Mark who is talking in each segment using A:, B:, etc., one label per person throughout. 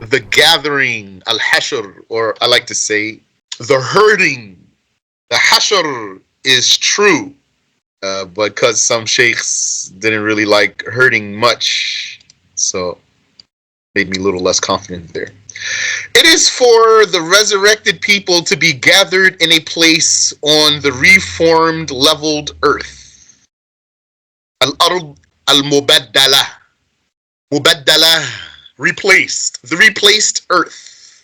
A: The gathering, al-hashr, or I like to say, the herding. The hashr is true, but because some sheikhs didn't really like herding much, so made me a little less confident there. It is for the resurrected people to be gathered in a place on the reformed, leveled earth. Al-ard al-mubaddala. Mubaddala, replaced. The replaced earth.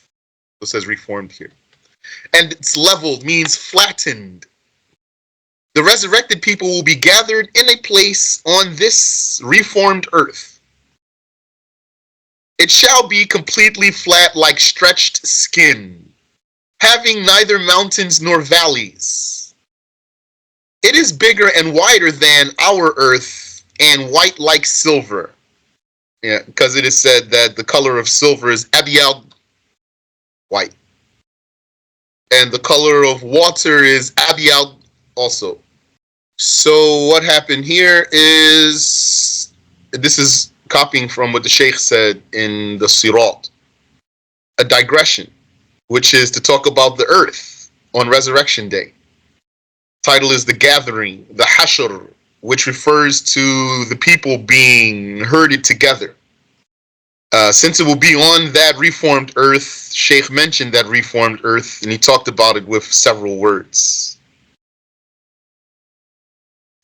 A: It says reformed here. And it's leveled, means flattened. The resurrected people will be gathered in a place on this reformed earth. It shall be completely flat like stretched skin, having neither mountains nor valleys. It is bigger and wider than our earth and white like silver. Yeah, because it is said that the color of silver is abyad, white. And the color of water is abyad also. So what happened here is, this is copying from what the Sheikh said in the Sirat, a digression, which is to talk about the earth on Resurrection Day. Title is The Gathering, the Hashr, which refers to the people being herded together. Since it will be on that reformed earth, Sheikh mentioned that reformed earth, and he talked about it with several words.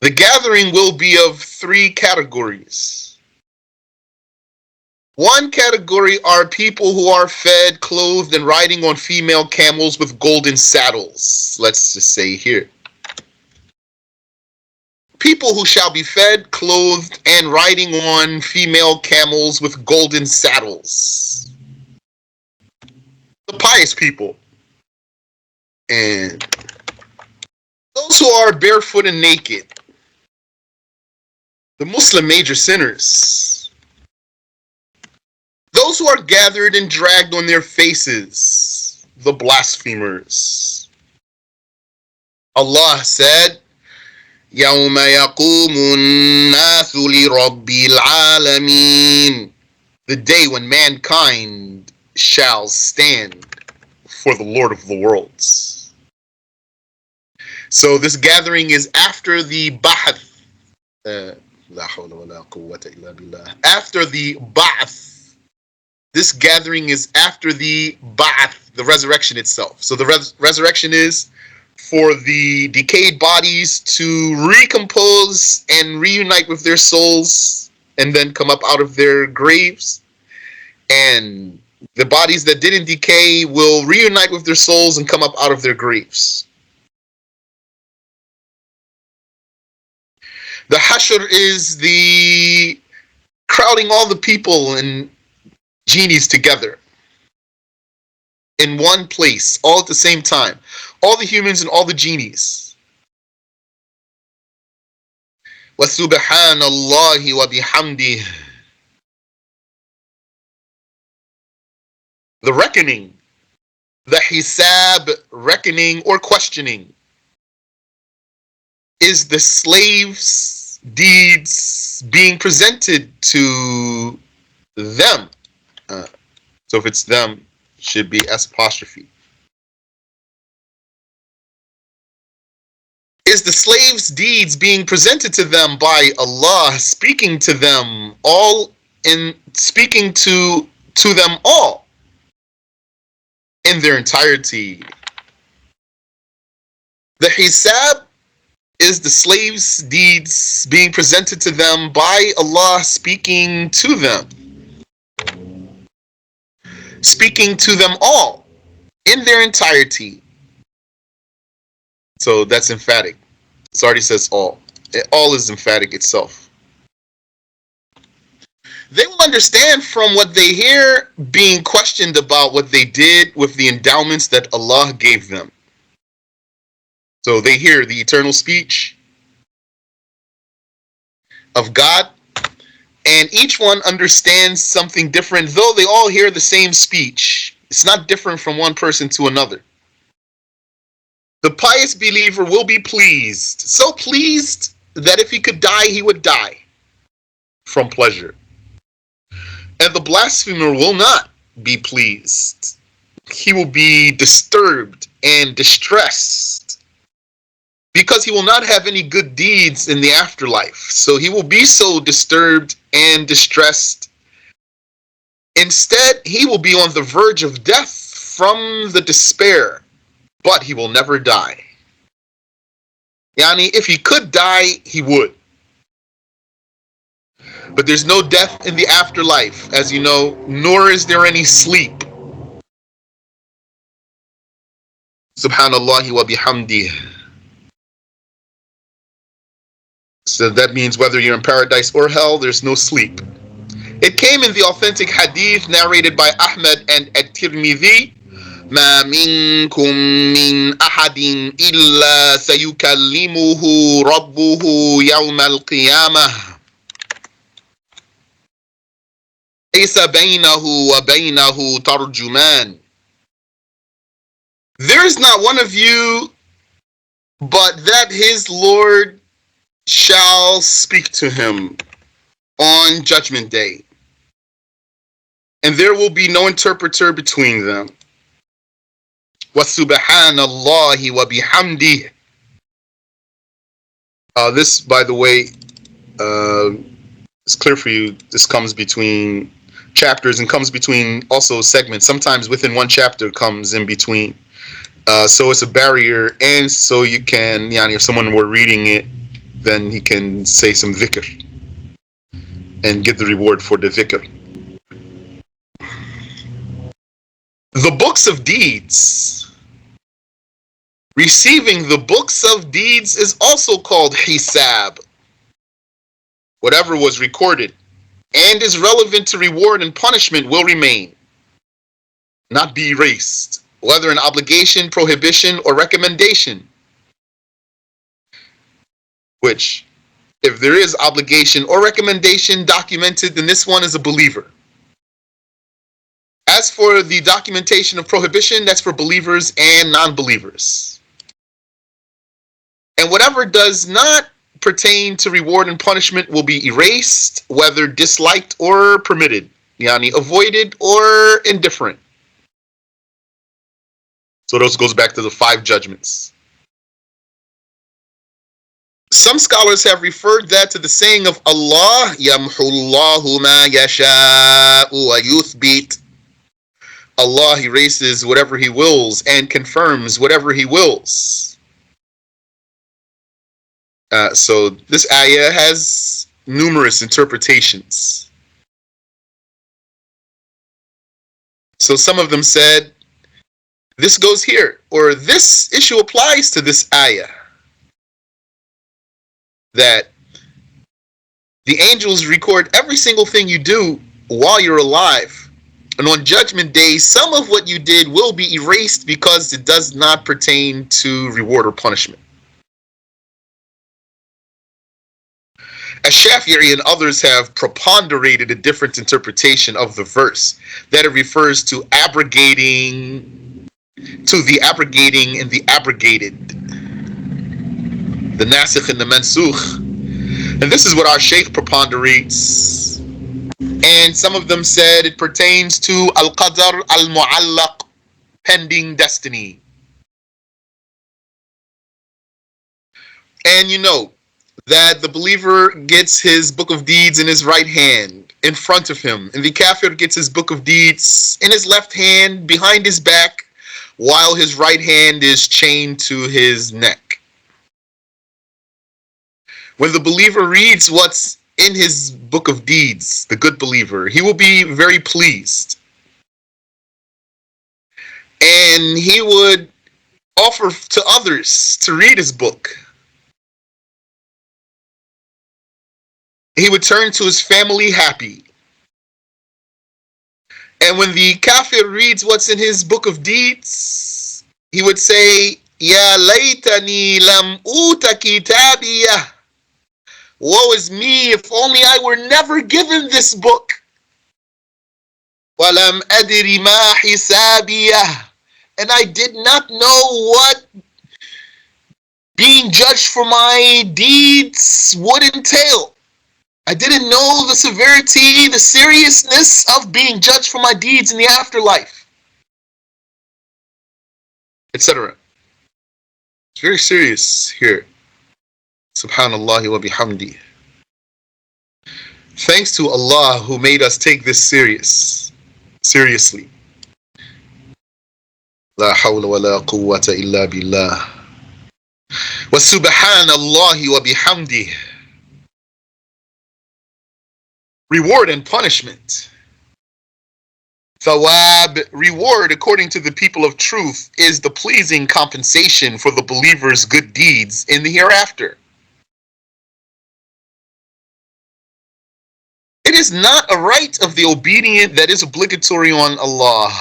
A: The gathering will be of three categories. One category are people who are fed, clothed, and riding on female camels with golden saddles. Let's just say here. People who shall be fed, clothed, and riding on female camels with golden saddles. The pious people. And those who are barefoot and naked. The Muslim major sinners. Those who are gathered and dragged on their faces. The blasphemers. Allah said, يَوْمَ يَقُومُ النَّاسُ لِرَبِّ الْعَالَمِينَ. The day when mankind shall stand for the Lord of the worlds. So this gathering is after the ba'ath. After the ba'ath. This gathering is after the ba'ath, the resurrection itself. So the resurrection is for the decayed bodies to recompose and reunite with their souls and then come up out of their graves. And the bodies that didn't decay will reunite with their souls and come up out of their graves. The hashr is the crowding all the people and genies together in one place, all at the same time. All the humans and all the genies. وَسُبْحَانَ اللَّهِ وَبِحَمْدِهِ. The reckoning, the hisab, reckoning or questioning, is the slaves' deeds being presented to them. So if it's them, it should be S apostrophe. Is the slaves' deeds being presented to them by Allah, speaking to them all, in speaking to them all in their entirety. The hisab is the slaves' deeds being presented to them by Allah, speaking to them. Speaking to them all in their entirety. So that's emphatic. It already says all. All is emphatic itself. They will understand from what they hear, being questioned about what they did with the endowments that Allah gave them. So they hear the eternal speech of God, and each one understands something different, though they all hear the same speech. It's not different from one person to another. The pious believer will be pleased, so pleased that if he could die, he would die from pleasure. blasphemer will not be pleased. He will be disturbed and distressed because he will not have any good deeds in the afterlife. So he will be so disturbed and distressed. Instead, he will be on the verge of death from the despair, but he will never die. Yani, if he could die, he would. But there's no death in the afterlife, as you know, nor is there any sleep. Subhanallah wa bihamdih. So that means whether you're in paradise or hell, there's no sleep. It came in the authentic hadith narrated by Ahmad and At-Tirmidhi. ما منكم من أحد إلا سيكلمه ربه يوم القيامة ليس بينه وبينه ترجمان. There is not one of you but that his Lord shall speak to him on Judgment Day, and there will be no interpreter between them. وَسُبْحَانَ اللَّهِ وَبِحَمْدِهِ. This, by the way, it's clear for you. This comes between chapters and comes between also segments. Sometimes within one chapter comes in between. So it's a barrier, and so you can, if someone were reading it, then he can say some dhikr and get the reward for the dhikr. The books of deeds. Receiving the books of deeds is also called hisab. Whatever was recorded and is relevant to reward and punishment will remain, not be erased, whether an obligation, prohibition, or recommendation. Which, if there is obligation or recommendation documented, then this one is a believer. As for the documentation of prohibition, that's for believers and non-believers. And whatever does not pertain to reward and punishment will be erased, whether disliked or permitted, avoided or indifferent. So those goes back to the 5 judgments. Some scholars have referred that to the saying of Allah, يَمْحُ اللَّهُ مَا يَشَاءُ وَيُثْبِتُ. Allah erases whatever He wills and confirms whatever He wills. So this ayah has numerous interpretations. So some of them said, this goes here, or this issue applies to this ayah. That the angels record every single thing you do while you're alive. And on Judgment Day, some of what you did will be erased because it does not pertain to reward or punishment. As Shafi'i and others have preponderated a different interpretation of the verse, that it refers to abrogating, the abrogating and the abrogated, the nasikh and the mansukh. And this is what our Shaykh preponderates. And some of them said it pertains to al-qadar al-mu'allaq, pending destiny. And you know that the believer gets his book of deeds in his right hand, in front of him, and the kafir gets his book of deeds in his left hand, behind his back, while his right hand is chained to his neck. When the believer reads what's in his book of deeds, the good believer, he will be very pleased. And he would offer to others to read his book. He would turn to his family happy. And when the kafir reads what's in his book of deeds, he would say, Ya laytani lam uta kitabiyah. Woe is me, if only I were never given this book. Walam adri ma hisabiyah. And I did not know what being judged for my deeds would entail. I didn't know the severity, the seriousness of being judged for my deeds in the afterlife, etc. It's very serious here. Subhanallah wa bihamdi. Thanks to Allah who made us take this seriously. La hawla wa la quwwata illa billah. Wa subhanallahi wa bihamdi. Reward and punishment. Thawab, reward according to the people of truth, is the pleasing compensation for the believer's good deeds in the hereafter. It is not a right of the obedient that is obligatory on Allah.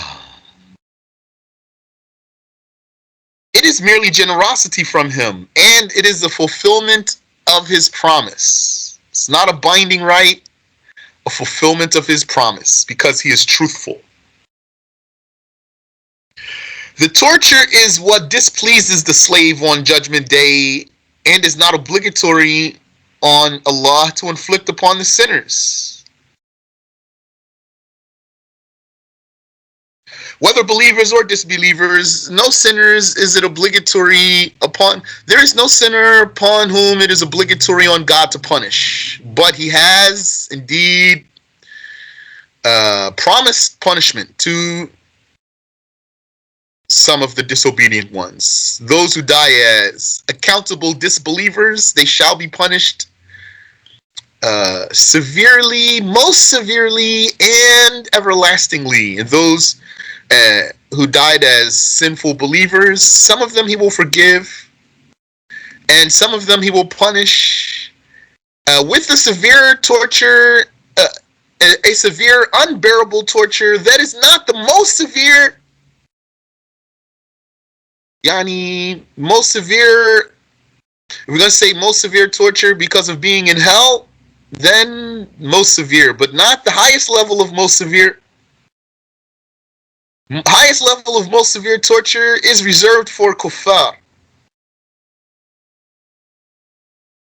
A: It is merely generosity from Him, and it is the fulfillment of His promise. It's not a binding right, a fulfillment of His promise, because He is truthful. The torture is what displeases the slave on Judgment Day and is not obligatory on Allah to inflict upon the sinners. Whether believers or disbelievers, no sinners is it obligatory upon. There is no sinner upon whom it is obligatory on God to punish, but He has indeed promised punishment to some of the disobedient ones. Those who die as accountable disbelievers, they shall be punished severely, most severely, and everlastingly. And those who died as sinful believers, some of them He will forgive, and some of them He will punish with a severe torture, a severe, unbearable torture that is not the most severe. Yani, most severe, if we're going to say most severe torture because of being in hell, then most severe, but not the highest level of most severe. Highest level of most severe torture is reserved for kuffar.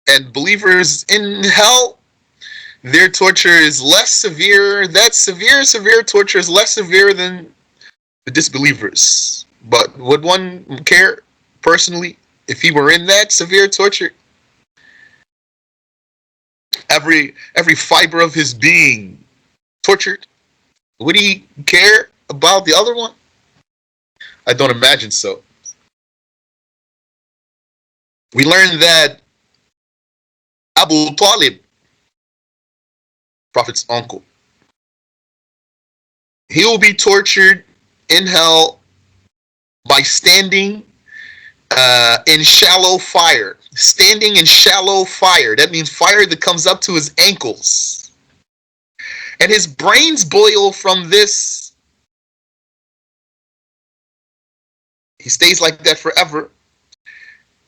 A: And believers in hell, their torture is less severe. That severe torture is less severe than the disbelievers. But would one care personally if he were in that severe torture? Every fiber of his being tortured? Would he care about the other one? I don't imagine so. We learned that Abu Talib, Prophet's uncle, he will be tortured in hell by standing in shallow fire. Standing in shallow fire. That means fire that comes up to his ankles. And his brains boil from this. He stays like that forever.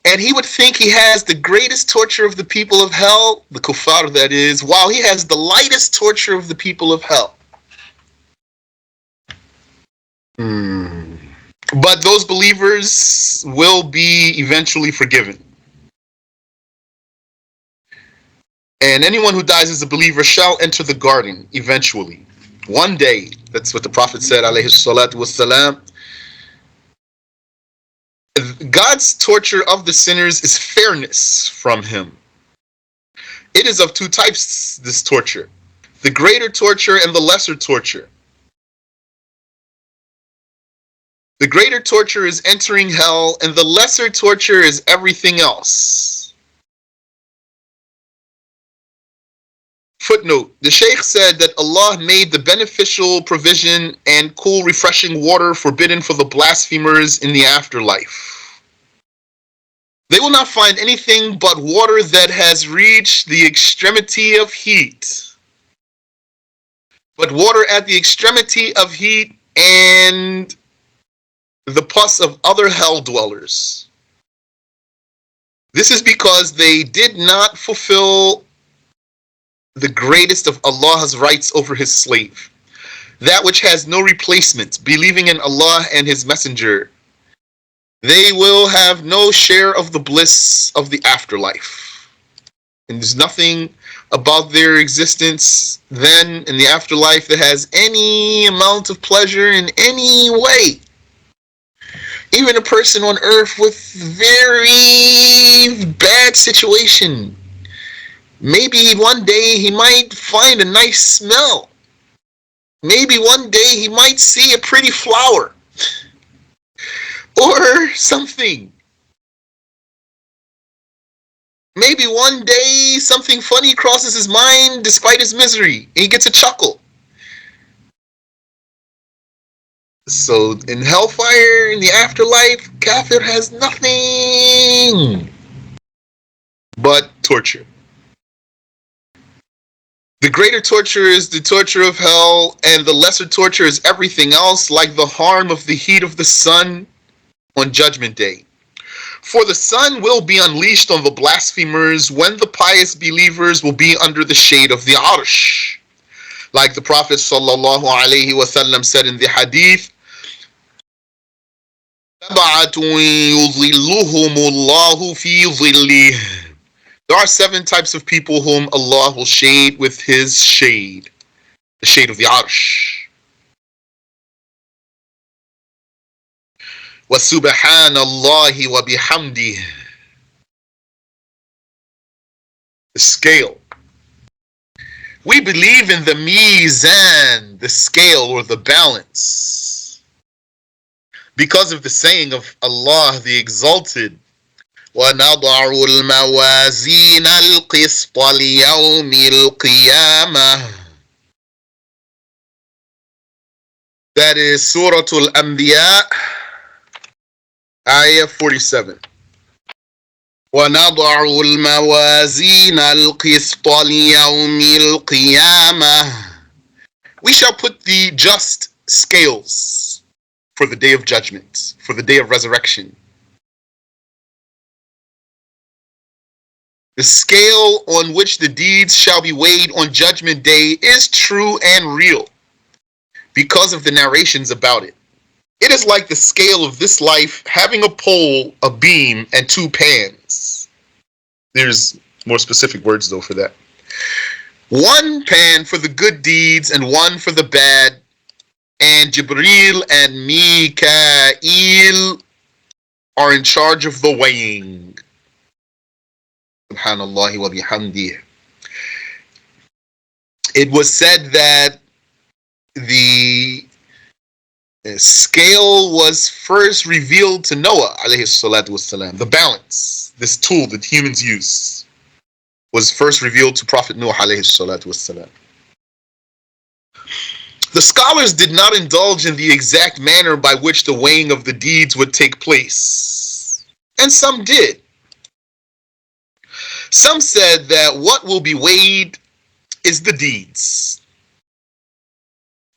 A: And he would think he has the greatest torture of the people of hell, the kuffar that is, while he has the lightest torture of the people of hell. But those believers will be eventually forgiven. And anyone who dies as a believer shall enter the garden eventually. One day. That's what the Prophet said, alayhi salatu wassalam. God's torture of the sinners is fairness from Him. It is of two types, this torture. The greater torture and the lesser torture. The greater torture is entering hell, and the lesser torture is everything else. Footnote, the Shaykh said that Allah made the beneficial provision and cool refreshing water forbidden for the blasphemers in the afterlife. They will not find anything but water that has reached the extremity of heat. But water at the extremity of heat and the pus of other hell dwellers. This is because they did not fulfill the greatest of Allah's rights over His slave, that which has no replacement, believing in Allah and His Messenger. They will have no share of the bliss of the afterlife. And there's nothing about their existence then in the afterlife that has any amount of pleasure in any way. Even a person on earth with very bad situation, maybe one day he might find a nice smell. Maybe one day he might see a pretty flower or something. Maybe one day something funny crosses his mind despite his misery and he gets a chuckle. So in hellfire, in the afterlife, kafir has nothing but torture. The greater torture is the torture of hell, and the lesser torture is everything else, like the harm of the heat of the sun on Judgment Day. For the sun will be unleashed on the blasphemers when the pious believers will be under the shade of the Arsh. Like the Prophet sallallahu alaihi wasallam said in the hadith, there are 7 types of people whom Allah will shade with His shade, the shade of the Arsh. وَسُبْحَانَ اللَّهِ وَبِحَمْدِهِ. The scale. We believe in the mizan, the scale or the balance, because of the saying of Allah the Exalted, وَنَضَعُ الْمَوَازِينَ الْقِسْطَ لِيَوْمِ الْقِيَامَةِ. That is Surah Al-Anbiya, Ayah 47. وَنَضَعُ الْمَوَازِينَ الْقِسْطَ لِيَوْمِ الْقِيَامَةِ. We shall put the just scales for the day of judgment, for the day of resurrection. The scale on which the deeds shall be weighed on Judgment Day is true and real because of the narrations about it. It is like the scale of this life having a pole, a beam, and 2 pans. There's more specific words though for that. 1 pan for the good deeds and 1 for the bad. And Jibreel and Mikael are in charge of the weighing. Subhanallah wa bihamdih. It was said that the scale was first revealed to Noah alayhi salatu wassalam. The balance, this tool that humans use, was first revealed to Prophet Noah alayhi salatu wassalam. The scholars did not indulge in the exact manner by which the weighing of the deeds would take place, and some did. Some said that what will be weighed is the deeds,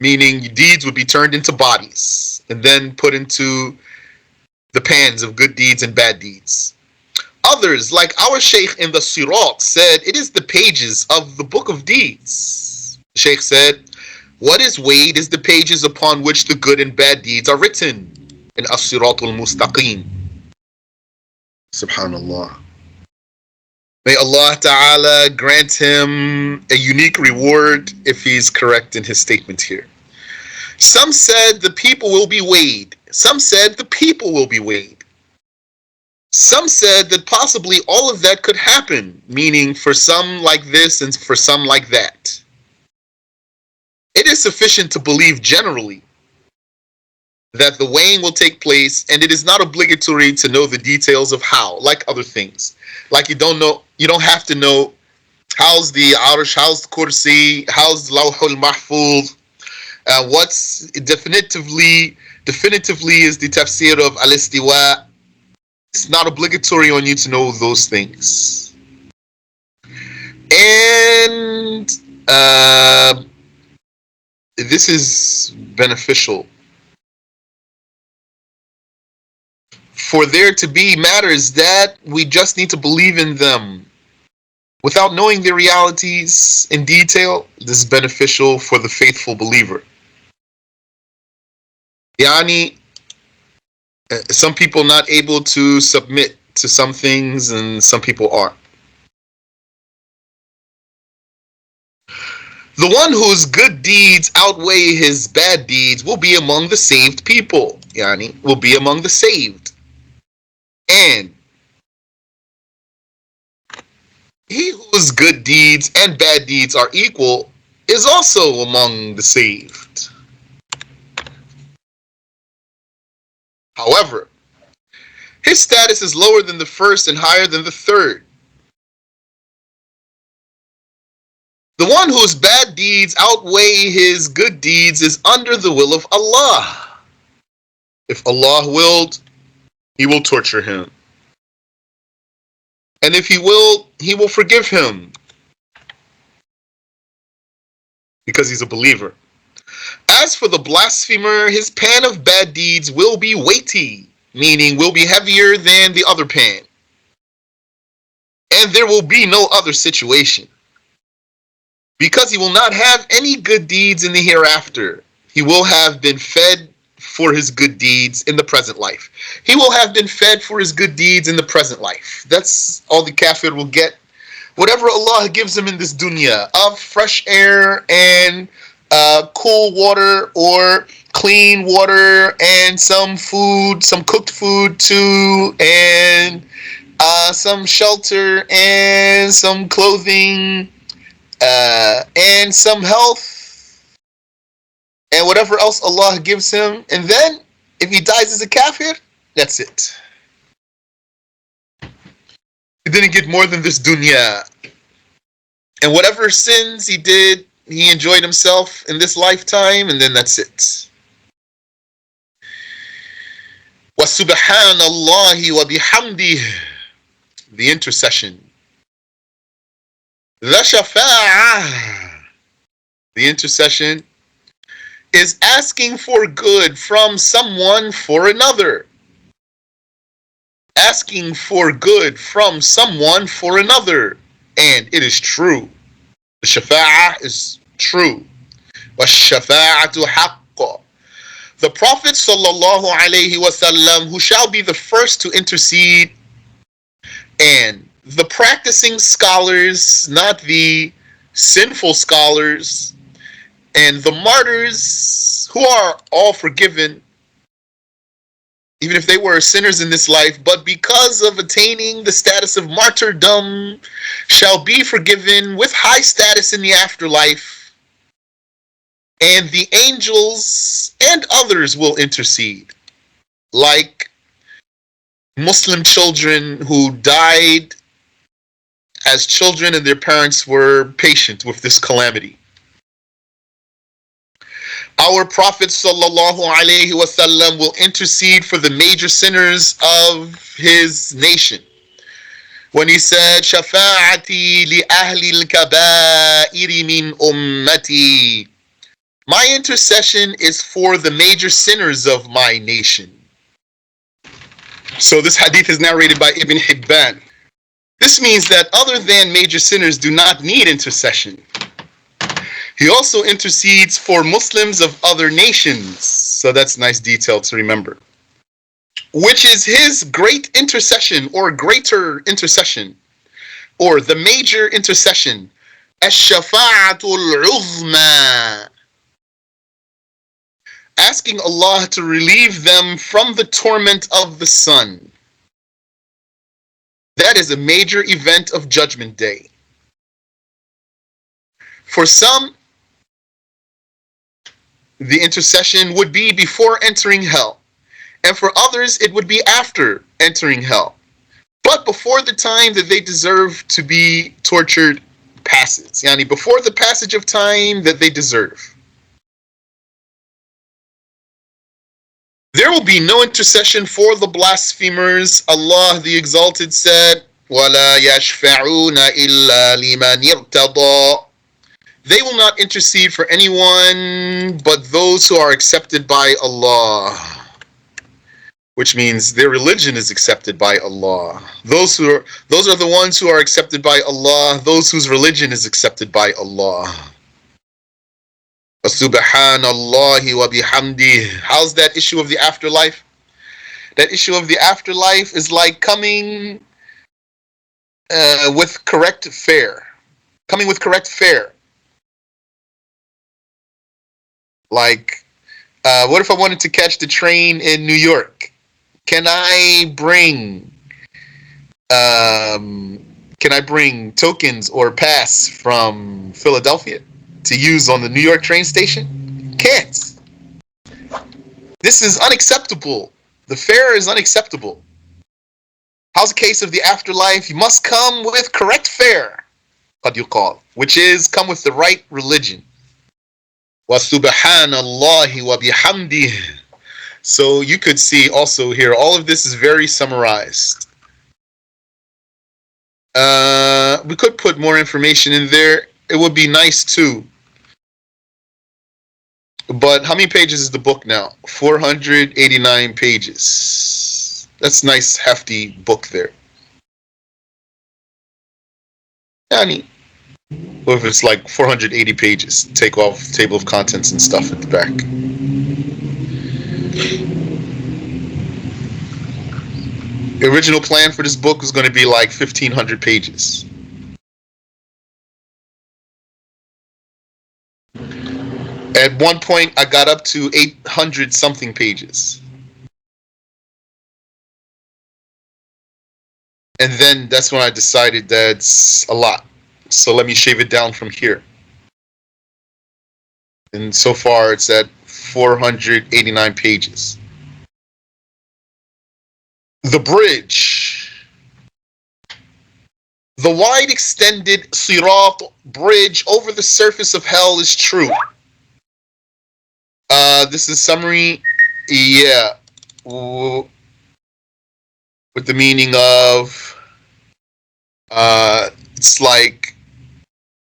A: meaning deeds would be turned into bodies and then put into the pans of good deeds and bad deeds. Others, like our Sheikh in the Sirat, said it is the pages of the book of deeds. The Sheikh said, what is weighed is the pages upon which the good and bad deeds are written in As-Siratul Mustaqim. Subhanallah. May Allah Ta'ala grant him a unique reward if he's correct in his statement here. Some said the people will be weighed. Some said the people will be weighed. Some said that possibly all of that could happen, meaning for some like this and for some like that. It is sufficient to believe generally that the weighing will take place, and it is not obligatory to know the details of how, like other things. Like you don't have to know how's the Arsh, how's the Kursi, how's the Lawhul Mahfuz, what's definitively is the tafsir of Al-Istiwa. It's not obligatory on you to know those things. And this is beneficial. For there to be matters that we just need to believe in them without knowing the realities in detail. This is beneficial for the faithful believer. Yani, some people not able to submit to some things and some people are. The one whose good deeds outweigh his bad deeds will be among the saved people. Yani, will be among the saved. And he whose good deeds and bad deeds are equal is also among the saved. However, his status is lower than the first and higher than the third. The one whose bad deeds outweigh his good deeds is under the will of Allah. If Allah willed, He will torture him. And if He will forgive him. Because he's a believer. As for the blasphemer, his pan of bad deeds will be weighty, meaning will be heavier than the other pan. And there will be no other situation. Because he will not have any good deeds in the hereafter. He will have been fed for his good deeds in the present life. He will have been fed for his good deeds in the present life. That's all the kafir will get. Whatever Allah gives him in this dunya of fresh air and cool water or clean water and some food, some cooked food too, and some shelter and some clothing and some health and whatever else Allah gives him. And then if he dies as a kafir, that's it. He didn't get more than this dunya. And whatever sins he did, he enjoyed himself in this lifetime, and then that's it. وَسُبْحَانَ اللَّهِ وَبِحَمْدِهِ. The intercession. The shafa'ah. The intercession is asking for good from someone for another. Asking for good from someone for another. And it is true. The shafa'ah is true. وَالشَّفَاعَةُ حَقٌّ. The Prophet sallallahu alaihi wasallam, who shall be the first to intercede, and the practicing scholars, not the sinful scholars, and the martyrs, who are all forgiven, even if they were sinners in this life, but because of attaining the status of martyrdom, shall be forgiven with high status in the afterlife. And the angels and others will intercede, like Muslim children who died as children and their parents were patient with this calamity. Our Prophet sallallahu alaihi wasallam will intercede for the major sinners of his nation. When he said, "Shafa'ati li ahli al-kaba'iri min ummati." My intercession is for the major sinners of my nation. So this hadith is narrated by Ibn Hibban. This means that other than major sinners do not need intercession. He also intercedes for Muslims of other nations. So that's nice detail to remember. Which is his great intercession or greater intercession or the major intercession. Ash-shafa'atul uzma. Asking Allah to relieve them from the torment of the sun. That is a major event of Judgment Day. For some, the intercession would be before entering hell. And for others, it would be after entering hell. But before the time that they deserve to be tortured passes. Yani before the passage of time that they deserve. There will be no intercession for the blasphemers. Allah the Exalted said, وَلَا يَشْفَعُونَ إِلَّا لِمَنِ ارْتَضَى. They will not intercede for anyone but those who are accepted by Allah. Which means their religion is accepted by Allah. Those are the ones who are accepted by Allah, those whose religion is accepted by Allah. Subhanallahi wa bihamdih. How's that issue of the afterlife? That issue of the afterlife is like coming with correct fare. Coming with correct fare. Like, what if I wanted to catch the train in New York? Can I bring um, can I bring tokens or pass from Philadelphia to use on the New York train station? Can't. This is unacceptable. The fare is unacceptable. How's the case of the afterlife? You must come with correct fare, قد يقال, which is come with the right religion. وَسُبْحَانَ اللَّهِ وَبِحَمْدِهِ. So you could see also here, all of this is very summarized. We could put more information in there. It would be nice too. But how many pages is the book now? 489 pages. That's a nice hefty book there. Yani, or if it's like 480 pages, take off table of contents and stuff at the back. The original plan for this book was going to be like 1,500 pages. At one point, I got up to 800 something pages. And then that's when I decided that's a lot. So let me shave it down from here. And so far, it's at 489 pages. The bridge. The wide extended Sirat bridge over the surface of hell is true. This is summary. Yeah. With the meaning of it's like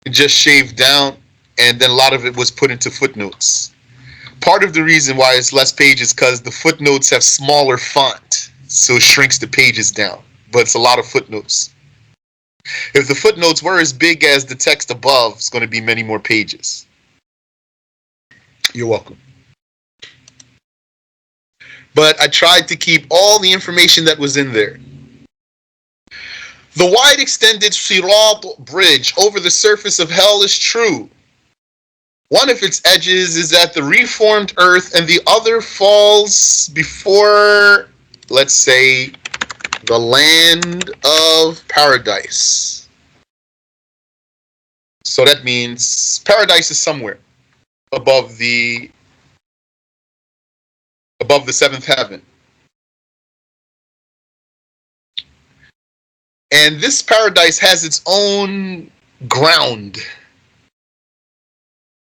A: just shaved down, and then a lot of it was put into footnotes. Part of the reason why it's less pages because the footnotes have smaller font, so it shrinks the pages down. But it's a lot of footnotes. If the footnotes were as big as the text above, it's going to be many more pages. You're welcome. But I tried to keep all the information that was in there. The wide extended Sirat bridge over the surface of hell is true. One of its edges is at the reformed earth and the other falls before, let's say, the land of paradise. So that means paradise is somewhere above the seventh heaven. And this paradise has its own ground,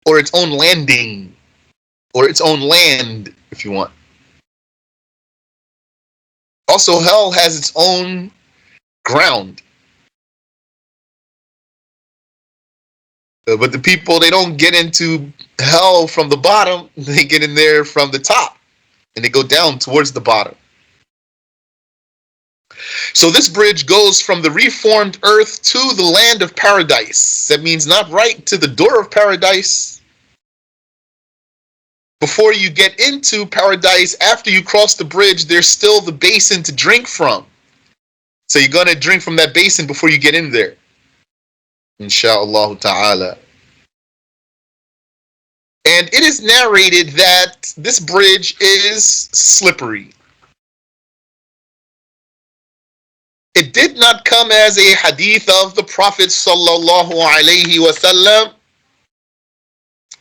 A: or its own landing, or its own land, if you want. Also, hell has its own ground. But the people, they don't get into hell from the bottom, they get in there from the top, and they go down towards the bottom. So this bridge goes from the reformed earth to the land of paradise. That means not right to the door of paradise. Before you get into paradise, after you cross the bridge, there's still the basin to drink from. So you're going to drink from that basin before you get in there. Insha'Allah ta'ala. And it is narrated that this bridge is slippery. It did not come as a hadith of the Prophet sallallahu alaihi wasallam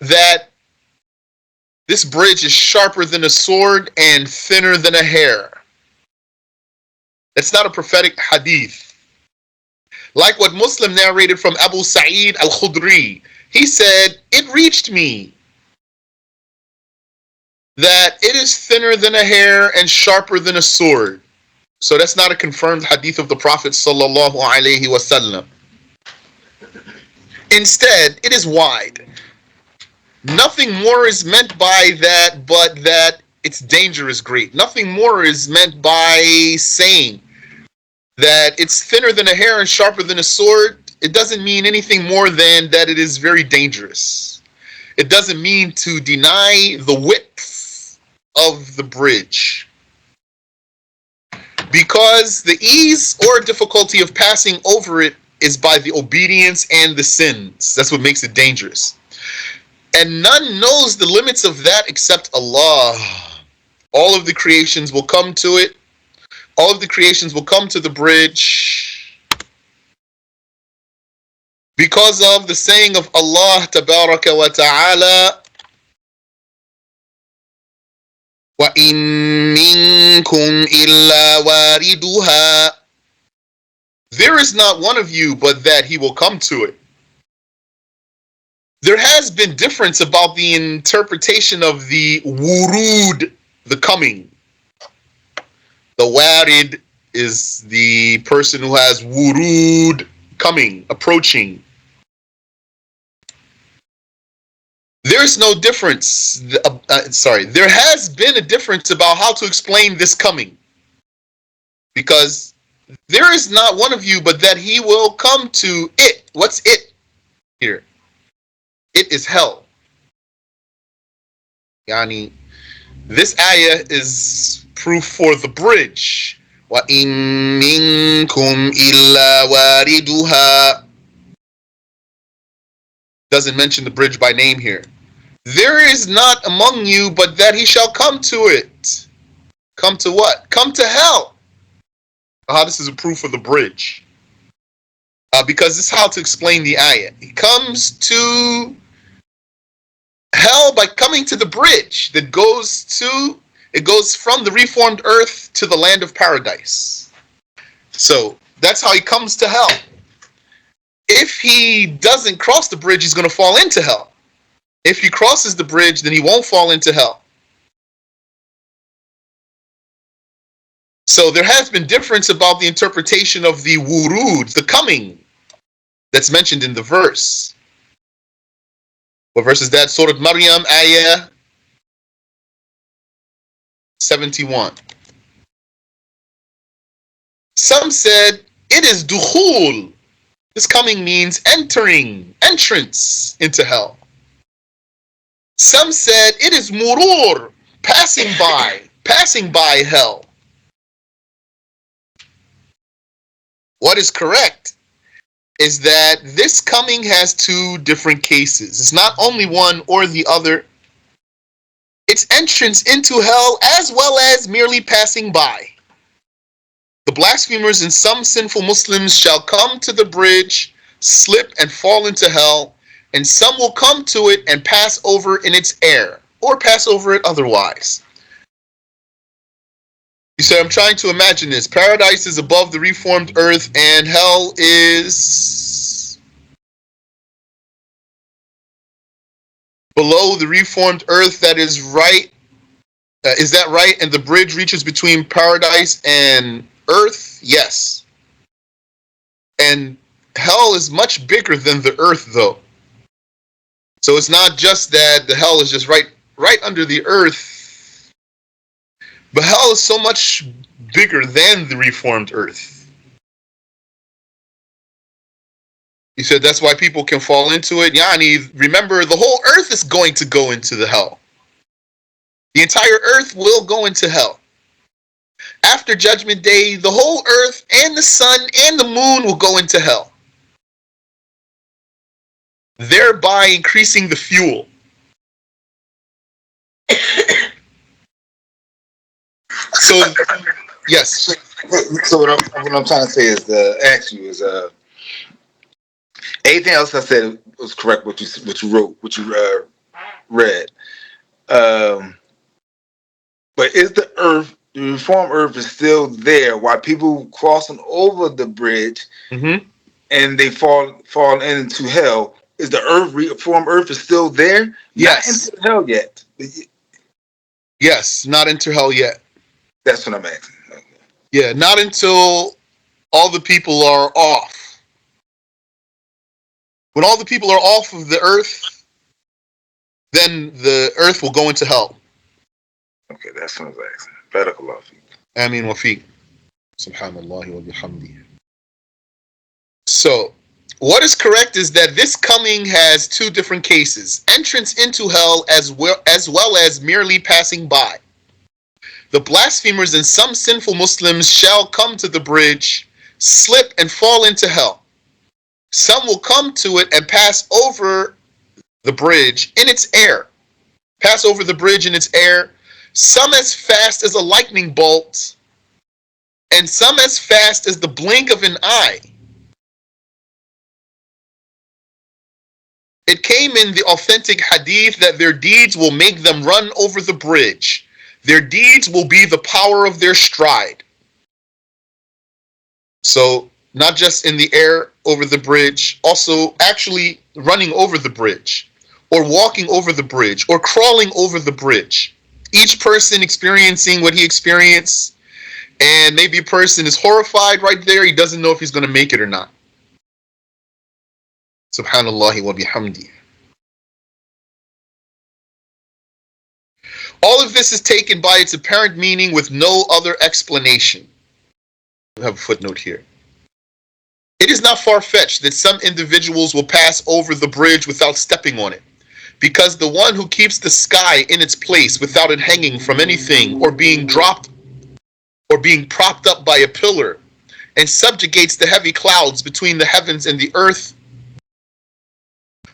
A: that this bridge is sharper than a sword and thinner than a hair. It's not a prophetic hadith. Like what Muslim narrated from Abu Sa'id al-Khudri, he said, it reached me that it is thinner than a hair and sharper than a sword. So that's not a confirmed hadith of the Prophet sallallahu alaihi wasallam. Instead, it is wide. Nothing more is meant by that but that its danger is great. Nothing more is meant by saying that it's thinner than a hair and sharper than a sword. It doesn't mean anything more than that it is very dangerous. It doesn't mean to deny the width of the bridge. Because the ease or difficulty of passing over it is by the obedience and the sins. That's what makes it dangerous. And none knows the limits of that except Allah. All of the creations will come to it. All of the creations will come to the bridge because of the saying of Allah Tabaraka wa Ta'ala, وَإِن مِّنكُمْ إِلَّا وَارِدُهَا. There is not one of you but that he will come to it. There has been difference about the interpretation of the wurud, the coming. The warid is the person who has wurud, coming, approaching. There's no difference. There has been a difference about how to explain this coming. Because there is not one of you but that he will come to it. What's it here? It is hell. Yani, this ayah is proof for the bridge. وَإِن مِّنكُمْ إِلَّا وَارِدُهَا. Doesn't mention the bridge by name here. There is not among you but that he shall come to it. Come to what? Come to hell. This is a proof of the bridge. Because this is how to explain the ayah. He comes to hell by coming to the bridge that goes from the reformed earth to the land of paradise. So that's how he comes to hell. If he doesn't cross the bridge, he's going to fall into hell. If he crosses the bridge, then he won't fall into hell. So there has been difference about the interpretation of the wurud, the coming, that's mentioned in the verse. What verse is that? Surah Maryam, ayah 71. Some said it is dukhul. This coming means entering, entrance into hell. Some said it is murur, passing by hell. What is correct is that this coming has two different cases. It's not only one or the other. It's entrance into hell as well as merely passing by. The blasphemers and some sinful Muslims shall come to the bridge, slip and fall into hell, and some will come to it and pass over in its air, or pass over it otherwise. You say, I'm trying to imagine this. Paradise is above the reformed earth, and hell is below the reformed earth. That is right. Is that right? And the bridge reaches between paradise and earth? Yes. And hell is much bigger than the earth, though. So it's not just that the hell is just right under the earth, but hell is so much bigger than the reformed earth. He said that's why people can fall into it. Yani, remember, the whole earth is going to go into the hell. The entire earth will go into hell. After Judgment Day, the whole earth and the sun and the moon will go into hell, thereby increasing the fuel. So, yes.
B: So what I'm trying to say is ask you is anything else I said was correct. What you wrote, what you read. But is the earth, the reformed earth, is still there while people crossing over the bridge and they fall into hell? Is the earth, reformed earth, is still there?
A: Yes.
B: Not into hell yet.
A: Yes, not into hell yet.
B: That's what I'm asking. Okay.
A: Yeah, not until all the people are off. When all the people are off of the earth, then the earth will go into hell.
B: Okay, that's what I was asking. Barakallahu feek.
A: Ameen wa feek. Subhanallah wa bihamdihi. So, what is correct is that this coming has two different cases. Entrance into hell as well as merely passing by. The blasphemers and some sinful Muslims shall come to the bridge, slip and fall into hell. Some will come to it and pass over the bridge in its air. Pass over the bridge in its air. Some as fast as a lightning bolt, and some as fast as the blink of an eye. It came in the authentic hadith that their deeds will make them run over the bridge. Their deeds will be the power of their stride. So, not just in the air over the bridge, also actually running over the bridge, or walking over the bridge, or crawling over the bridge. Each person experiencing what he experienced, and maybe a person is horrified right there, he doesn't know if he's going to make it or not. Subhanallah wa bihamdi. All of this is taken by its apparent meaning with no other explanation. I have a footnote here. It is not far-fetched that some individuals will pass over the bridge without stepping on it, because the one who keeps the sky in its place without it hanging from anything or being dropped or being propped up by a pillar, and subjugates the heavy clouds between the heavens and the earth,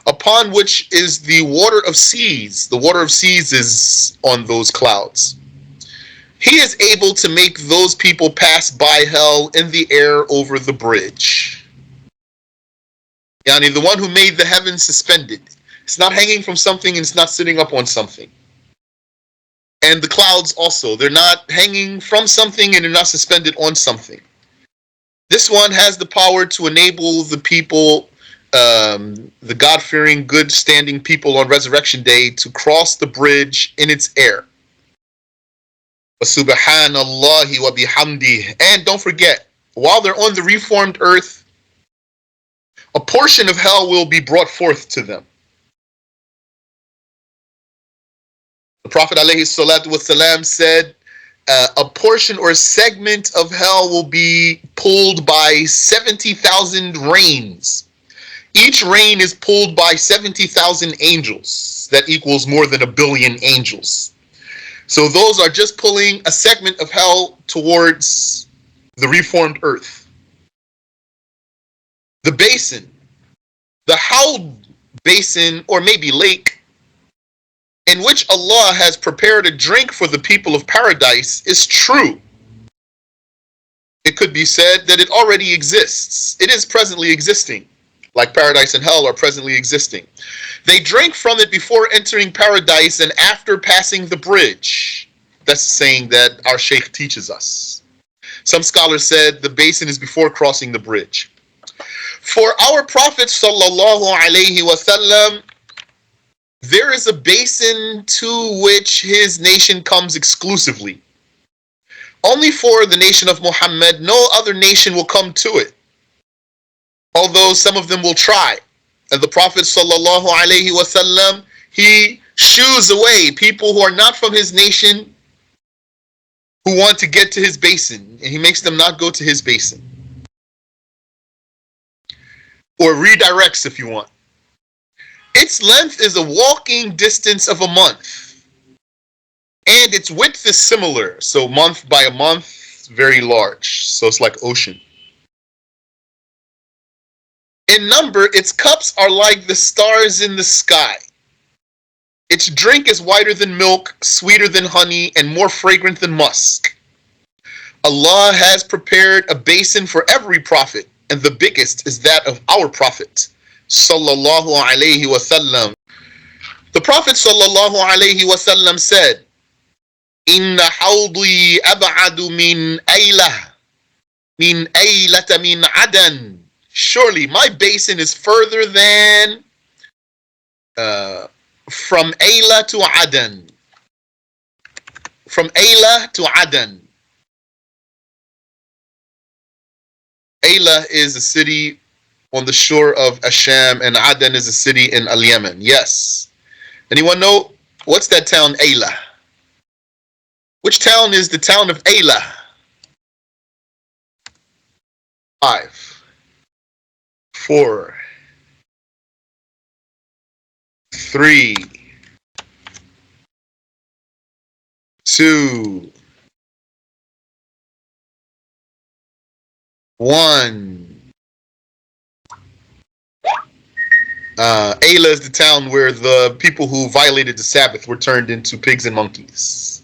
A: upon which is the water of seas. The water of seas is on those clouds. He is able to make those people pass by hell in the air over the bridge. Yani the one who made the heavens suspended. It's not hanging from something and it's not sitting up on something. And the clouds also, they're not hanging from something and they're not suspended on something. This one has the power to enable the people, the God-fearing, good-standing people on Resurrection Day to cross the bridge in its air. Subhanallahi wa bihamdi. And don't forget, while they're on the reformed earth, a portion of hell will be brought forth to them. The Prophet ﷺ said, a portion or a segment of hell will be pulled by 70,000 reins. Each rein is pulled by 70,000 angels. That equals more than 1 billion angels. So those are just pulling a segment of hell towards the reformed earth. The basin, the Hawd basin, or maybe lake, in which Allah has prepared a drink for the people of paradise, is true. It could be said that it already exists. It is presently existing, like paradise and hell are presently existing. They drink from it before entering paradise and after passing the bridge. That's the saying that our Shaykh teaches us. Some scholars said the basin is before crossing the bridge. For our Prophet sallallahu alaihi wasallam, there is a basin to which his nation comes exclusively. Only for the nation of Muhammad, no other nation will come to it, although some of them will try. And the Prophet sallallahu alaihi wasallam, he shoos away people who are not from his nation who want to get to his basin, and he makes them not go to his basin. Or redirects if you want. Its length is a walking distance of a month, and its width is similar. So month by a month, very large. So it's like ocean. In number, its cups are like the stars in the sky. Its drink is whiter than milk, sweeter than honey, and more fragrant than musk. Allah has prepared a basin for every prophet, and the biggest is that of our Prophet sallallahu alaihi wasallam. The Prophet sallallahu alaihi wasallam said, "Inna hawdi ab'adu min aylata min adan." Surely my basin is further than from Ayla to Adan. From Ayla to Adan. Ayla is a city on the shore of Asham, and Adan is a city in Al-Yemen. Yes. Anyone know what's that town, Ayla? Which town is the town of Ayla? 5, 4, 3, 2, 1. Ayla is the town where the people who violated the Sabbath were turned into pigs and monkeys.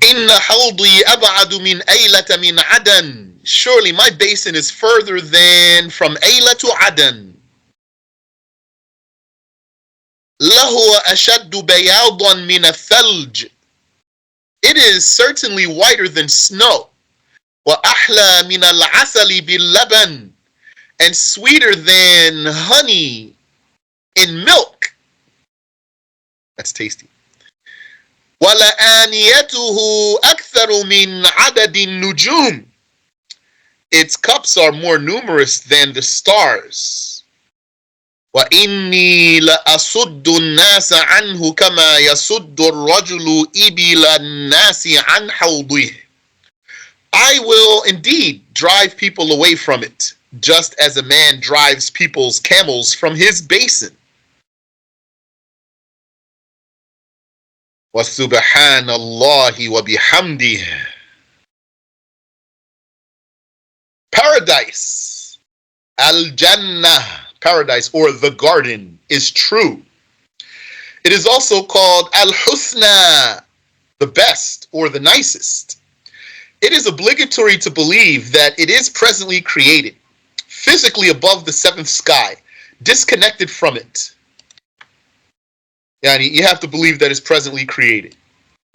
A: Inna hawdi ab'adu min Aylata min Adan. Surely my basin is further than from Ayla to Adan. Lahu ashaddu bayadan min al-thalj. It is certainly whiter than snow. Wa ahla min al-asali bil-laban. And sweeter than honey in milk. That's tasty. وَلَآنِيَتُهُ أَكْثَرُ مِنْ عَدَدِ النُّجُومِ. Its cups are more numerous than the stars. وَإِنِّي لَأَصُدُّ النَّاسَ عَنْهُ كَمَا يَصُدُّ الرَّجُلُ إِبِلَ النَّاسِ عَنْ حَوْضِهِ. I will indeed drive people away from it, just as a man drives people's camels from his basin. وَسُبْحَانَ اللَّهِ وَبِحَمْدِهِ. Paradise, Al-Jannah, paradise or the garden, is true. It is also called Al-Husna, the best or the nicest. It is obligatory to believe that it is presently created, physically above the seventh sky, disconnected from it. Yani, you have to believe that it's presently created.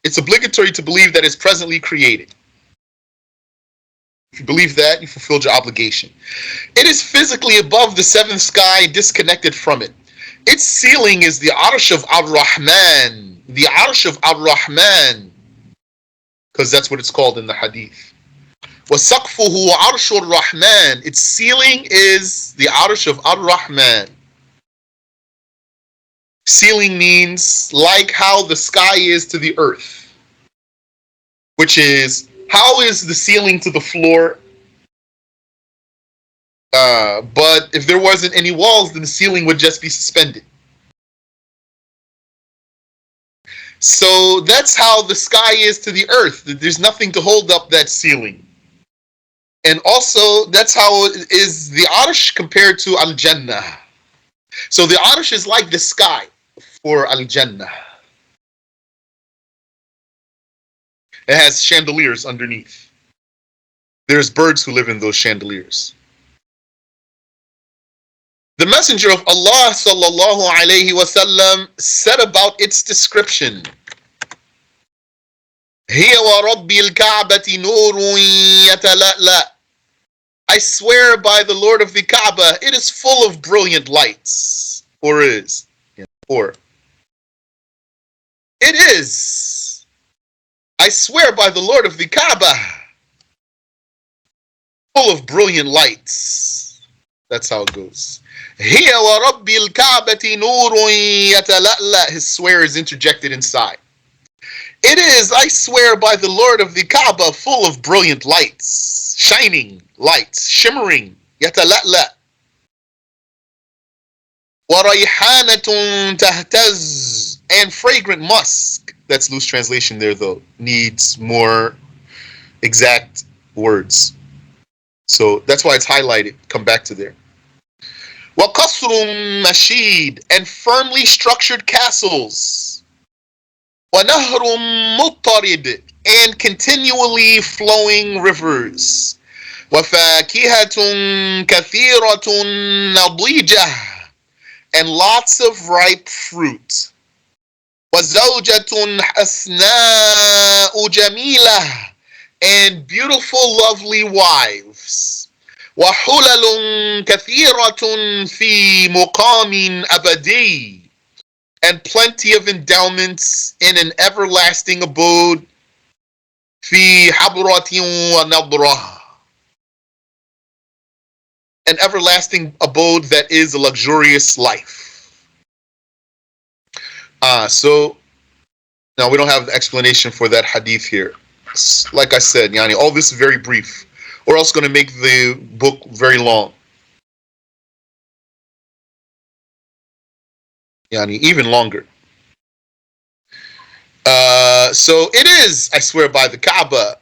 A: It's obligatory to believe that it's presently created. If you believe that, you fulfilled your obligation. It is physically above the seventh sky, disconnected from it. Its ceiling is the Arsh of Ar-Rahman. The Arsh of Ar-Rahman. Because that's what it's called in the hadith. وَسَقْفُهُ عَرْشُ الرَّحْمَنِ. Its ceiling is the Arsh of Ar-Rahman. Ceiling means like how the sky is to the earth. Which is, how is the ceiling to the floor? But if there wasn't any walls, then the ceiling would just be suspended. So that's how the sky is to the earth. There's nothing to hold up that ceiling. And also, that's how it is the Arsh compared to Al-Jannah. So the Arsh is like the sky for Al-Jannah. It has chandeliers underneath. There's birds who live in those chandeliers. The Messenger of Allah sallallahu alayhi wasallam said about its description, هِيَ وَرَبِّ الْكَعْبَةِ نُورٌ يَتَلَأْلَأ. I swear by the Lord of the Kaaba, it is full of brilliant lights. Or is. Yeah, or. It is. I swear by the Lord of the Kaaba, full of brilliant lights. That's how it goes. هِيَ وَرَبِّ الْكَعْبَةِ نُورٌ يَتَلَأْلَأ. His swear is interjected inside. It is, I swear by the Lord of the Kaaba, full of brilliant lights, shining lights, shimmering, يَتَلَأْلَأ. وَرَيْحَانَةٌ تَهْتَزُّ. And fragrant musk. That's loose translation there, though. Needs more exact words. So that's why it's highlighted. Come back to there. وَقَصْرٌ مَشِيدٌ. And firmly structured castles. وَنَهْرٌ مُضْطَرِدٌ. And continually flowing rivers. وَفَاكِهَةٌ كَثِيرَةٌ نَضِيجَةٌ. And lots of ripe fruit. وَزَوْجَةٌ حَسْنَاءُ جَمِيلَةٌ. And beautiful, lovely wives. وَحُلَلٌ كَثِيرَةٌ فِي مُقَامٍ أَبَدِيٍّ. And plenty of endowments in an everlasting abode. فِي حَبْرَةٍ وَنَضْرَةٍ. An everlasting abode that is a luxurious life. So now we don't have the explanation for that hadith here. Like I said, Yani, all this is very brief, or else going to make the book very long. Yani, even longer. So it is, I swear by the Kaaba,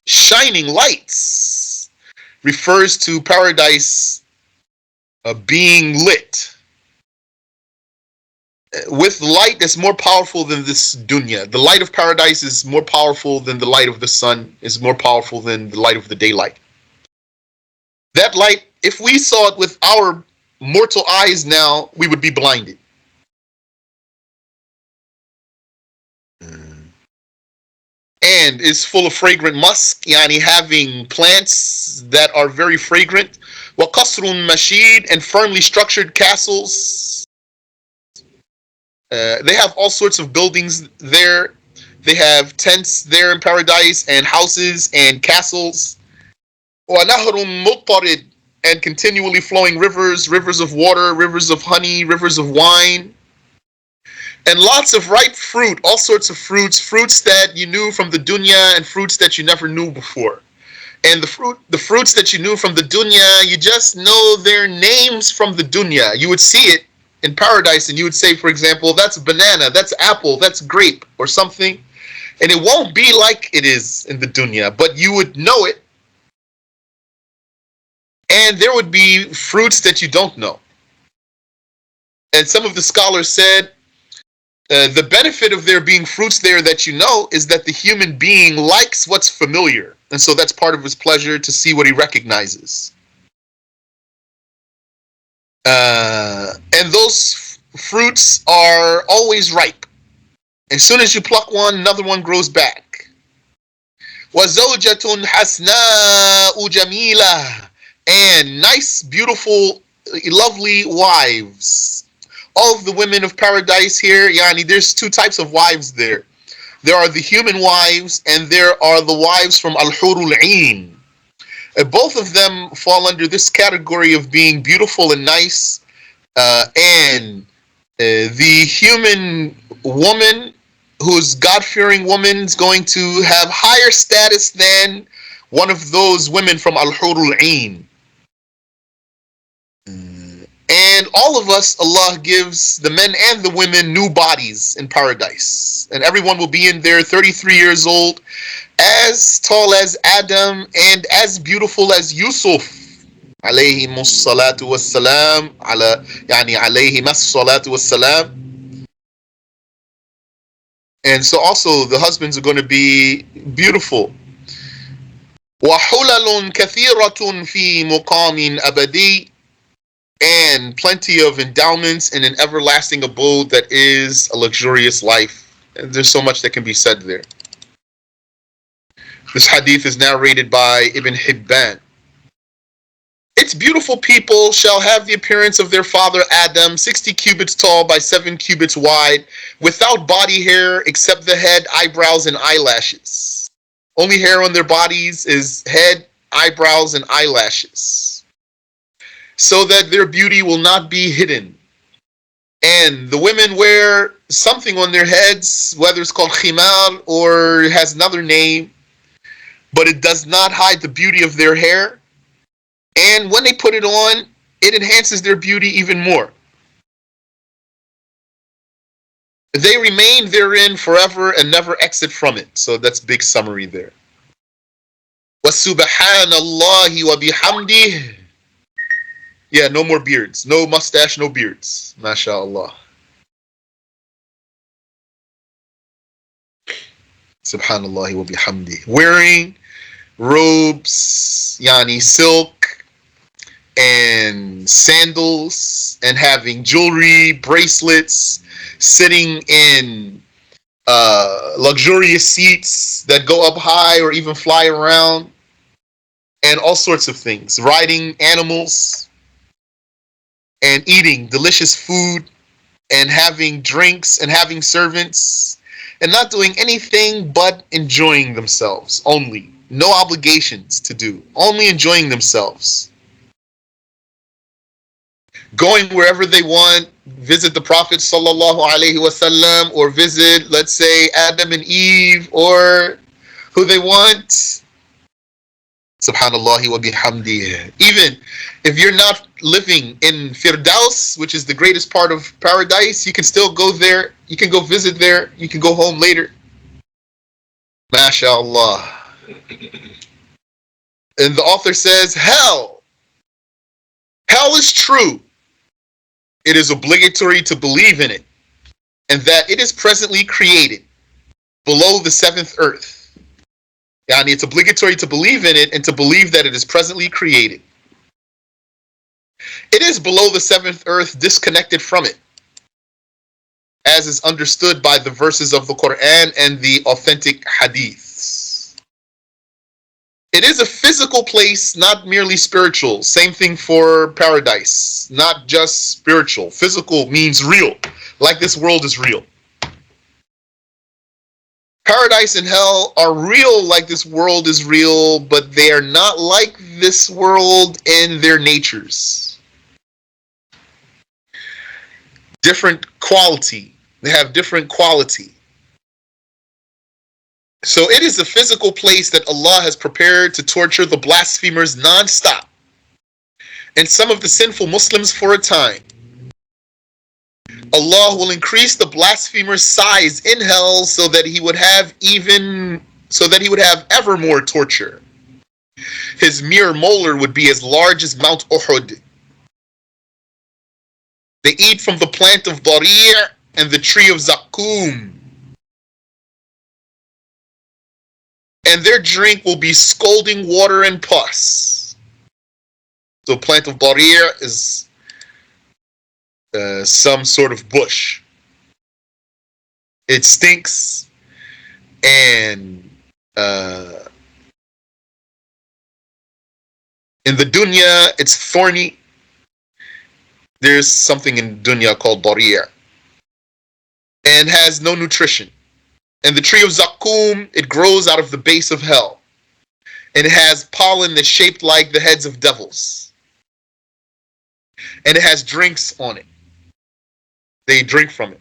A: shining lights refers to paradise being lit with light that's more powerful than this dunya. The light of paradise is more powerful than the light of the sun, is more powerful than the light of the daylight. That light, if we saw it with our mortal eyes now, we would be blinded. And is full of fragrant musk, yani having plants that are very fragrant. وَقَصْرٌ مَشِيدٌ, and firmly structured castles. They have all sorts of buildings there. They have tents there in paradise, and houses and castles. وَنَهْرٌ مُطَّرِدٌ, and continually flowing rivers, rivers of water, rivers of honey, rivers of wine. And lots of ripe fruit, all sorts of fruits, fruits that you knew from the dunya and fruits that you never knew before. And the fruits that you knew from the dunya, you just know their names from the dunya. You would see it in paradise and you would say, for example, that's banana, that's apple, that's grape or something. And it won't be like it is in the dunya, but you would know it. And there would be fruits that you don't know. And some of the scholars said, the benefit of there being fruits there that you know is that the human being likes what's familiar. And so that's part of his pleasure, to see what he recognizes. And those fruits are always ripe. As soon as you pluck one, another one grows back. وَزَوْجَةٌ حَسْنَاءُ جَمِيلَةٌ, and nice, beautiful, lovely wives. All of the women of paradise here, yani, there's two types of wives there. There are the human wives, and there are the wives from Al-Hurul Ain. Both of them fall under this category of being beautiful and nice. And the human woman, who's God-fearing woman, is going to have higher status than one of those women from Al-Hurul Ain. And all of us, Allah gives the men and the women new bodies in paradise. And everyone will be in there 33 years old, as tall as Adam and as beautiful as Yusuf. Alayhi salatu wassalam. Alayhi salatu wassalam. And so also the husbands are going to be beautiful. وَحُلَلٌ كَثِيرَةٌ فِي مُقَامٍ أَبَدِيٍّ, and plenty of endowments in an everlasting abode that is a luxurious life. And there's so much that can be said there. This hadith is narrated by Ibn Hibban. Its beautiful people shall have the appearance of their father Adam, 60 cubits tall by 7 cubits wide, without body hair except the head, eyebrows, and eyelashes. Only hair on their bodies is head, eyebrows, and eyelashes, so that their beauty will not be hidden. And the women wear something on their heads, whether it's called khimar or has another name, but it does not hide the beauty of their hair. And when they put it on, it enhances their beauty even more. They remain therein forever and never exit from it. So that's big summary there. وَسُبْحَانَ اللَّهِ وَبِحَمْدِهِ. Yeah, no more beards. No mustache, no beards. MashaAllah. Subhanallah wa bihamdi. Wearing robes, yani silk, and sandals, and having jewelry, bracelets, sitting in luxurious seats that go up high or even fly around, and all sorts of things. Riding animals, and eating delicious food, and having drinks, and having servants, and not doing anything but enjoying themselves only. No obligations to do. Only enjoying themselves. Going wherever they want, visit the Prophet sallallahu alaihi wasallam, or visit, let's say, Adam and Eve, or who they want. Subhanallah wa bihamdi. Even if you're not living in Firdaus, which is the greatest part of paradise, you can still go there. You can go visit there. You can go home later. MashaAllah. And the author says, hell Hell is true. It is obligatory to believe in it, and that it is presently created below the seventh earth. Yani it's obligatory to believe in it and to believe that it is presently created. It is below the seventh earth, disconnected from it, as is understood by the verses of the Quran and the authentic hadiths. It is a physical place, not merely spiritual. Same thing for paradise, not just spiritual. Physical means real, like this world is real. Paradise and hell are real like this world is real, but they are not like this world in their natures. Different quality. They have different quality. So it is a physical place that Allah has prepared to torture the blasphemers non-stop, and some of the sinful Muslims for a time. Allah will increase the blasphemer's size in hell so that he would have ever more torture. His mere molar would be as large as Mount Uhud. They eat from the plant of Darir and the tree of Zakum. And their drink will be scalding water and pus. So plant of Darir is some sort of bush. It stinks, and in the dunya it's thorny. There's something in dunya called Darir, and has no nutrition. And the tree of Zakum, it grows out of the base of hell, and it has pollen that's shaped like the heads of devils, and it has drinks on it. They drink from it.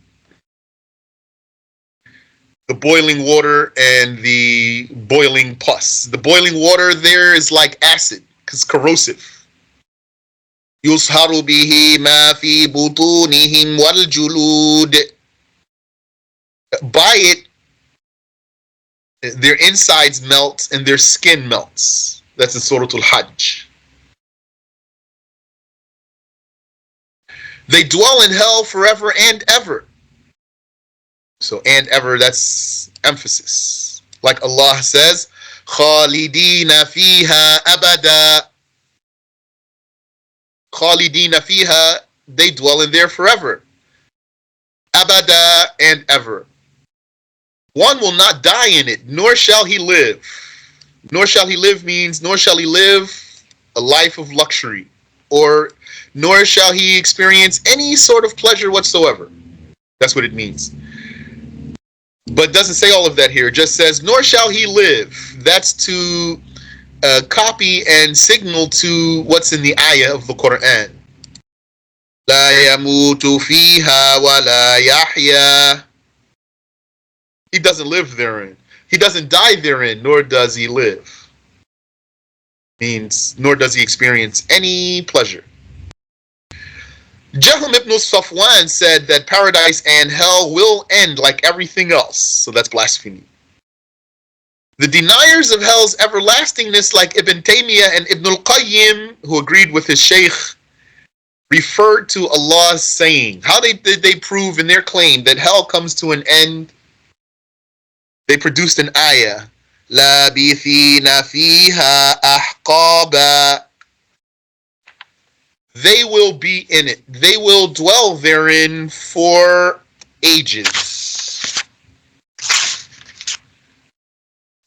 A: The boiling water and the boiling pus. The boiling water there is like acid, because it's corrosive. يُصْهَرُ بِهِ مَا فِي بُطُونِهِمْ وَالْجُلُودِ. By it, their insides melt and their skin melts. That's in Surah Al-Hajj. They dwell in hell forever and ever. So, and ever, that's emphasis. Like Allah says, خَالِدِينَ فِيهَا أَبَدًا. خَالِدِينَ فِيهَا, they dwell in there forever. Abada, and ever. One will not die in it, nor shall he live. Nor shall he live means, nor shall he live a life of luxury, or nor shall he experience any sort of pleasure whatsoever. That's what it means. But it doesn't say all of that here. It just says, nor shall he live. That's to copy and signal to what's in the ayah of the Quran. لا يموت فيها ولا يحيا. He doesn't live therein. He doesn't die therein, nor does he live. Means, nor does he experience any pleasure. Jahm ibn Safwan said that paradise and hell will end like everything else. So that's blasphemy. The deniers of hell's everlastingness, like Ibn Taymiyyah and Ibn al-Qayyim, who agreed with his sheikh, referred to Allah's saying. How did they prove in their claim that hell comes to an end? They produced an ayah. لَابِثِينَ فِيهَا أَحْقَابًا. They will be in it. They will dwell therein for ages.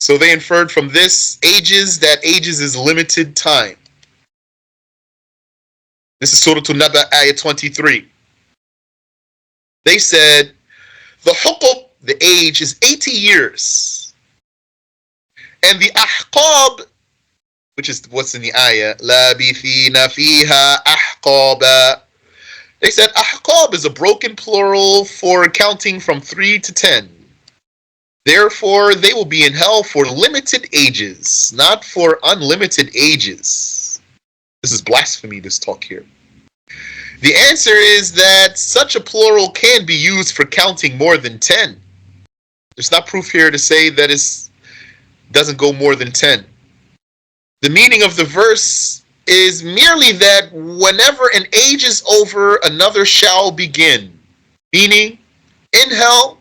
A: So they inferred from this ages that ages is limited time. This is Surah An-Naba, ayah 23. They said the huqub, the age, is 80 years. And the ahqab, which is what's in the ayah, لَابِثِينَ فِيهَا أَحْقَابًا. They said ahqab is a broken plural for counting from 3 to 10. Therefore, they will be in hell for limited ages, not for unlimited ages. This is blasphemy, this talk here. The answer is that such a plural can be used for counting more than 10. There's not proof here to say that it doesn't go more than 10. The meaning of the verse is merely that whenever an age is over, another shall begin. Meaning, in hell,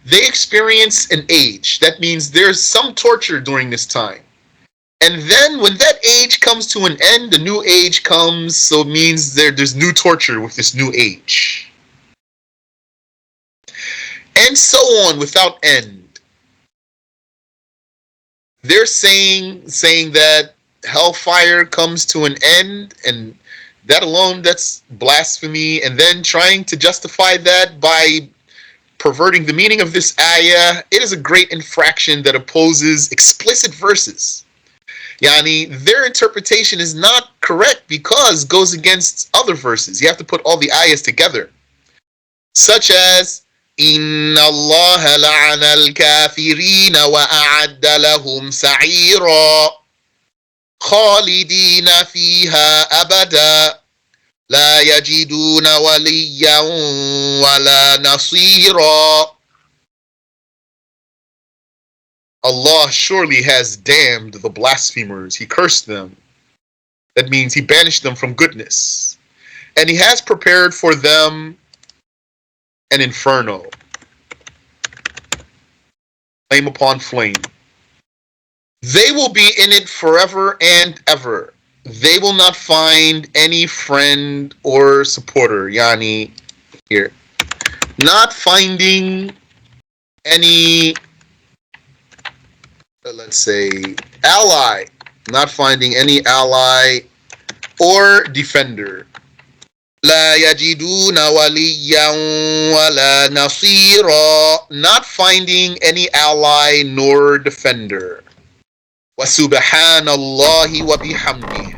A: they experience an age. That means there's some torture during this time. And then when that age comes to an end, the new age comes, so it means there's new torture with this new age. And so on without end. They're saying that hellfire comes to an end, and that alone, that's blasphemy, and then trying to justify that by perverting the meaning of this ayah. It is a great infraction that opposes explicit verses. Yani, their interpretation is not correct because it goes against other verses. You have to put all the ayahs together. Such as, إِنَّ اللَّهَ لَعَنَ الْكَافِرِينَ وَأَعَدَّ لَهُمْ سَعِيرًا خَالِدِينَ فِيهَا أَبَدًا لَا يَجِدُونَ وَلِيًّا وَلَا نَصِيرًا. Allah surely has damned the blasphemers. He cursed them. That means He banished them from goodness. And He has prepared for them an inferno. Flame upon flame. They will be in it forever and ever. They will not find any friend or supporter. Yani, here. Not finding any, let's say, ally. Not finding any ally or defender. لا يجدون وليا ولا نصيرا. Not finding any ally nor defender. وسبحان الله وبحمده.